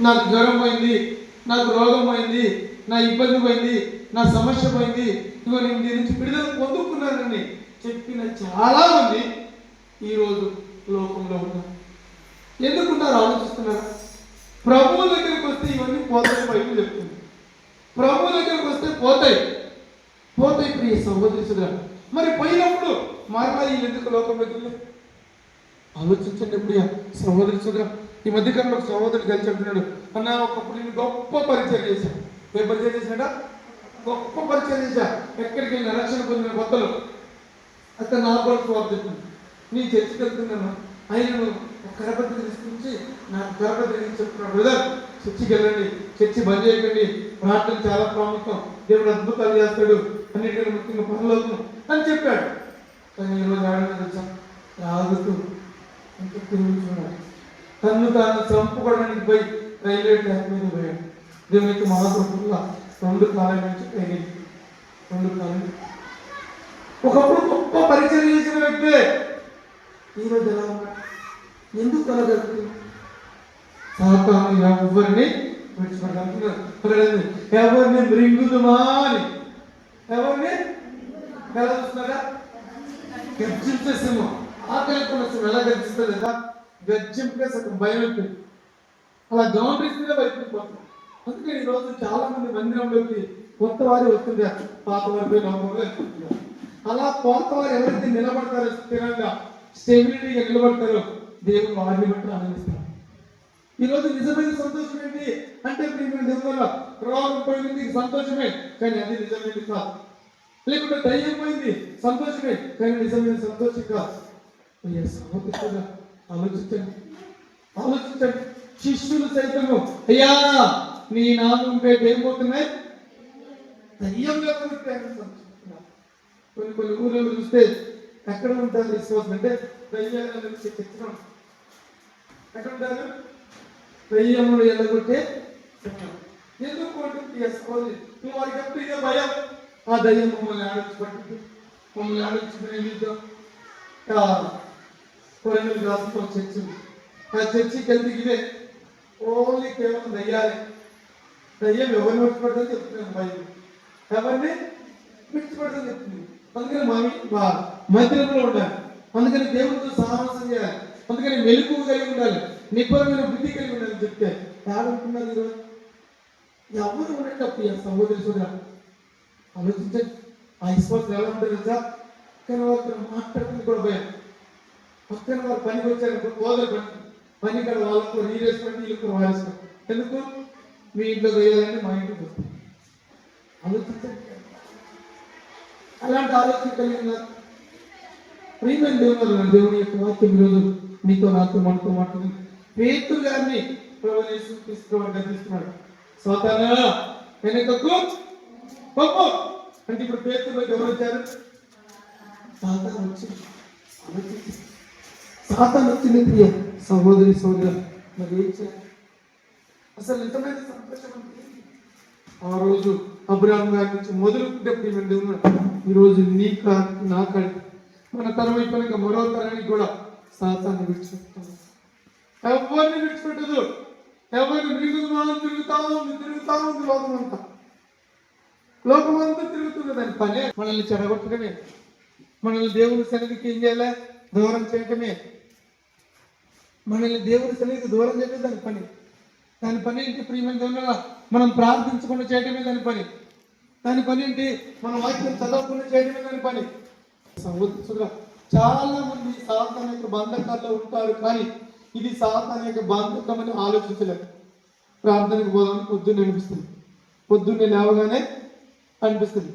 నాకు జ్వరం పోయింది, నాకు రోగం పోయింది, నా ఇబ్బంది పోయింది, నా సమస్య పోయింది, ఇగో నేను దీని నుంచి విడుదల పొందుకున్నానని చెప్పిన చాలామంది ఈరోజు లోకంలో ఉన్నారు. ఎందుకున్నారు ఆలోచిస్తున్నారా? ప్రభువు దగ్గరికి వస్తే ఇవన్నీ పోతాయి. బైబిల్ చెప్తుంది ప్రభువు దగ్గరికి వస్తే పోతాయి. ప్రియ సహోదరి. మరి పోయినప్పుడు మరలా వీళ్ళు ఎందుకు లోకంలోకి వెళ్ళి ఆలోచించండి. ప్రియ సహోదరి సుధర, ఈ మధ్యకాలంలో ఒక సహోదరుడు కలిసి చెప్తున్నాడు, అన్న ఒకప్పుడు నేను గొప్ప పరిచయం చేశాను. ఏ పరిచయం చేశాడా? గొప్ప పరిచయం చేశా. ఎక్కడికి వెళ్ళిన రక్షణ పొందిన కొత్తలో అక్కడ నా కొరకు చెప్పింది, నీ చర్చికి వెళ్తున్నాను, ఆయనను కరపత్రి తీసుకొచ్చి నాకు కరపత్రి చెప్తున్నాడు, బ్రదర్ చర్చికి వెళ్ళండి, చర్చి బంద్ చేయకండి, ప్రార్థన చాలా ప్రాముఖ్యం, దేవుడు అద్భుతాలు చేస్తాడు, అన్నిటికన్నా ముఖ్యంగా పనులు అని చెప్పాడు. కానీ ఈరోజు ఆడమే తెలుసా, రాగుతూ ఇంకా తిరుగుతున్నాడు. తన్ను తాను చంపుకోవడానికి పోయి రైల్వే ట్రాక్ మీద పోయాడు. దేవునికి మహాప్రభుల్లా 2 కాలం నుంచి ట్రైనింగ్, 2 కాలం. ఒకప్పుడు గొప్ప పరిచయం చేసిన వ్యక్తే ఈరోజు ఎలా ఉన్నాడు? ఎందుకు అలా జరుగుతుంది? సాతాను ఎవరిని విడిచిపెట్టాలి, ఎవరిని మృంగుదుమా అని. ఎవరిని ఎలా చూస్తున్నారా? గర్జించేసేమో ఆకలి కూడా ఎలా గర్జిస్తుంది కదా, గర్జింపేసి అక్కడ భయం అయిపోయింది. అలా గౌండరీస్ మీద భయపడిపోతుంది. అందుకని ఈరోజు చాలా మంది మందిరంలోకి కొత్త వారు వస్తుంటారు, పాత వారి లోపల వెళ్తుంటారు. అలా కొత్త వారు ఎవరైతే నిలబడతారో, స్థిరంగా స్టెబిలిటీగా నిలబడతారో, దేవుడు వారిని బట్టి ఆనందిస్తారు. ఈరోజు నిజమైన సంతోషం ఏంటి అంటే, దేవుడు రోగం పోయింది సంతోషమే, కానీ అది నిజమైనది కాదు. లేకుంటే ధైర్యం పోయింది సంతోషమే, కానీ నిజమైన సంతోషం కాదు. ఆలోచించండి. శిష్యులు సైతము, అయ్యా నీ నామం పేరు ఏం పోతున్నాయి, దయ్యంగా కొన్ని ఊళ్ళో చూస్తే ఎక్కడ ఉంటారు విశ్వాసం అంటే దయ్యాలను చెప్తున్నాం. ఎక్కడ ఉంటారు? దయ్యములు ఎల్లగొట్టే ఎందుకు నువ్వు వారికి ఎప్పుడు ఇదే భయం. ఆ దయ్యం మమ్మల్ని ఆలోచించబట్టి మమ్మల్ని ఆలోచించుకునే కొరంగల్ రాష్ట్రంలో చర్చి, ఆ చర్చికి వెళ్తే ఇదే ఓన్లీ కేవలం దయ్యాలే. దయ్యం ఎవరిని విడిచిపెడతాని చెప్తున్నాను, భయం ఎవరిని విడిచిపెడతాని చెప్తుంది. అందుకని మందిరంలో ఉండాలి, అందుకని దేవుడితో సహవాసం చేయాలి, అందుకని మెలకువ కలిగి ఉండాలి, నిబ్బరమైన బుద్ధి కలిగి ఉండాలని చెప్తే ఏడుంటున్నారు ఈరోజు? ఎవరు ఉండేటప్పుడు సహోదరి సోదర ఆలోచించండి. ఆ విశ్వాసం ఎలా ఉంటుంది తెలుసా? పక్కన వారితో మాట్లాడుతుంది కూడా భయం. పక్కన వారు పనికి వచ్చారు, పోదరు పని ఇక్కడ వాళ్ళకు నీరేసుకోండి, వీళ్ళకు వారేసుకోండి. ఎందుకు? మీ ఇంట్లో వేయాలని మా ఇంటికి వస్తుంది. ఆలోచించండి. అలాంటి ఆలోచన కలిగిన ప్రియమైన దేవుని యొక్క వాక్యం ఈరోజు నీతో నాతో మనతో మాట్లాడుతుంది. పేతురు గారిని ప్రభువు యేసు క్రీస్తు గర్దిస్తున్నాడు, సాతానా వెనుకకు పొమ్ము అంటే. ఇప్పుడు పేతురులోకి ఎవరు వచ్చారు? సాతాను వచ్చింది. సాతాను వచ్చింది. ప్రియ సహోదరి సోదర, మరి ఏం చేయాలి? అసలు ఎంతమంది సంతోషం అంటే ఆ రోజు అబ్రాహాం గారి నుంచి మొదలుకుంటే ప్రియమైన దేవుడు ఈరోజు నీ కాడికి నా కాడికి మన తరం అయిపోయినాక మరో తరానికి కూడా సాతాన్ని విడిచిపెట్టాలి. ఎవరిని విడిచిపెట్టదు. ఎవరిని తిరుగుతా ఉంది లోకమంతా. లోకమంతా తిరుగుతుంది. దాని పనే మనల్ని చెడగొట్టడమే, మనల్ని దేవుని సన్నిధికి ఏం చేయాలి? దూరం చేయటమే. మనల్ని దేవుని సన్నిధికి దూరం చేయటమే దాని పని. దాని పని ఏంటి ప్రియమైన దేవుని? మనం ప్రార్థించకుండా చేయటమే దాని పని. దాని పని ఏంటి? మనం వాక్యం చదవకుండా చేయటమే దాని పని. సహోదరుడా, చాలా మంది సాతాను యొక్క బంధకాల్లో ఉంటారు, కానీ ఇది సాతాను యొక్క బంధకం అని ఆలోచించలేదు. ప్రార్థనకు పోదామని పొద్దున్నే అనిపిస్తుంది, పొద్దున్నే లేవగానే అనిపిస్తుంది.